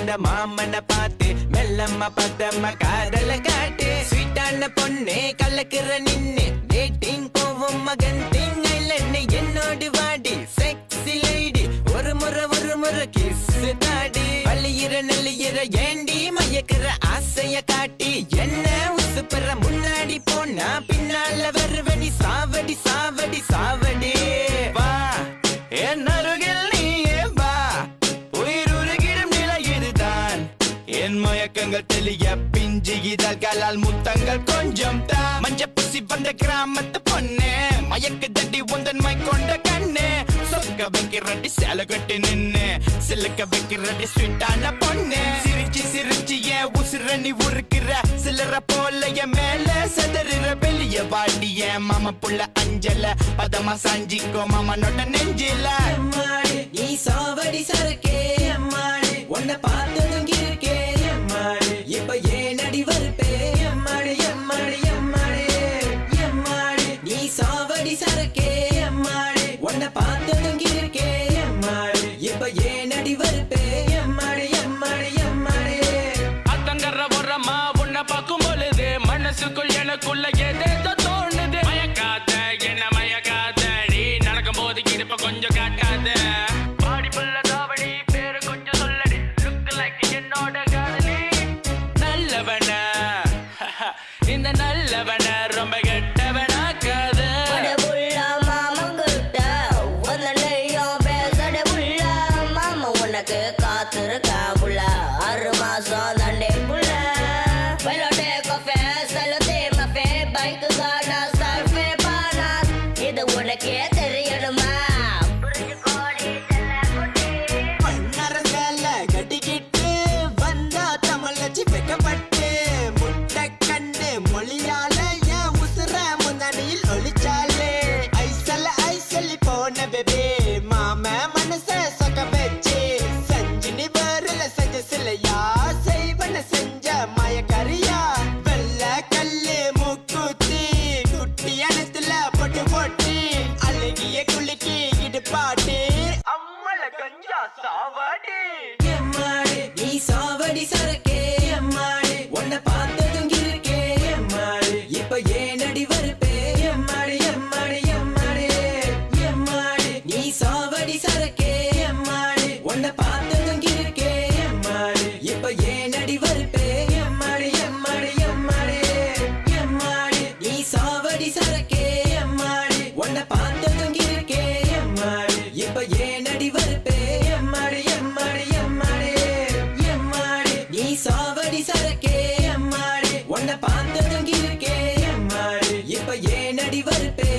அந்த மாமனை பார்த்து மெல்லம்மா பத்தம்மா காதல காட்டு ஸ்வீட்டான பொண்ணு கலக்குற நின்னு டேட்டிங் போவும் மகன் திங்கன்னு என்னோடு வாடி செக்ஸி லேடி ஒரு முறை கிஸ் தாடி பள்ளியிற நெல்லியிற ஏண்டி மயக்கிற ஆசைய காட்டி என்ன உசுப்புற முன்னாடி போனா பின்னால வருவடி சாவடி சாவடி சாவடி வா என் அருகில் நீயே வா உயிருகிடும் நிலை இதுதான் என் மயக்கங்கள் தெளிய பிஞ்சு இதழ்களால் முத்தங்கள் கொஞ்சம் தான் மஞ்ச பூசி வந்த கிராமத்து பொண்ணு மயக்க தட்டி உந்தன் மை கொண்ட கண்ணு சொக்க வைக்கிறடி சேலை கட்டி நின்னு சிலுக்க வைக்கிறடி ஸ்வீட்டான பொண்ணு சிரிச்சு சிரிச்சு ஏன் உசுர நீ உருக்குற சிலர போல என் மேல செதறுற வெளிய வாடிய மாமா புள்ள அஞ்சல பதமா சாஞ்சிக்கோ மாமனோட நெஞ்சில நீ சாவடி சரக்கே அம்மாடி உன்னை பார்த்ததும் இருக்கே அம்மாடி இப்ப ஏன் அடி வருப்பே அம்மாடி அம்மாடி அம்மாடி அம்மாடி நீ சாவடி சரக்கே அம்மாடி உன்னை பார்த்ததும் இருக்கே அம்மாடி இப்ப ஏன் அடி வருப்பே அம்மாடி அம்மாடி அம்மாடி அத்தங்கற வரமா உன்னை பார்க்கும் பொழுது மனசுக்குள் எனக்குள்ள ஏதேதோ தோணுது மயக்காத என்ன மயக்காத நீ நடக்கும் போது இடுப்ப கொஞ்சம் காட்டாத பாடி புள்ள தாவடி பேரு கொஞ்சம் சொல்லடி லுக் லைக் என்னோட காதலி நல்லவன இந்த நல்லவன ரொம்ப கெட்டவனாக்காத காத்திருக்க புள்ள 6 மாசம் தண்டே புள்ள வெள்ளோட்டே கஃபே செல்லத்தே மஃபே பைக்கு கானா சர்ஃபே பானாஸ் இது உனக்கே தெரியணுமா மன்னரசல கட்டிக்கிட்டு வந்தா தமிழச்சி வெக்கப்பட்டு முட்டை கண்ணு மொழியால என் உசுர முந்தனியில் ஒளிச்சாலே ஐசல்லி போன பேபே மாம மனச சொக்க வச்சு சஞ்சினி வரல செஞ்ச சிலையா செய்வன செஞ்ச மயக்கரியா வெள்ள கல்லு மூக்குத்தி குட்டி அனத்துல பொட்டு போட்டு அழகிய குளிக்கி இடுப்பாட்டி அம்மள கஞ்சா சாவடி எம்மாடி நீ சாவடி சரக்கே எம்மாடி உன்னை பார்த்ததும் இருக்கே எம்மாடி இப்ப ஏன் அடி வருப்பே எம்மாடி எம்மாடி எம்மாடி எம்மாடி நீ சாவடி சரக்கே எம்மாடி உன்னை பார்த்ததும் இருக்கே எம்மாடி இப்ப ஏன் அடி வருப்பே எம்மாடி எம்மாடி எம்மாடி எம்மாடி நீ சாவடி சரக்கே எம்மாடி உன்னை பார்த்ததும் இருக்கே எம்மாடி இப்ப ஏன் அடி வருப்பே எம்மாடி எம்மாடி எம்மாடி எம்மாடி நீ சாவடி சரக்கே எம்மாடி உன்னை பார்த்ததும் இருக்கே எம்மாடி இப்ப ஏன் அடி வருப்பே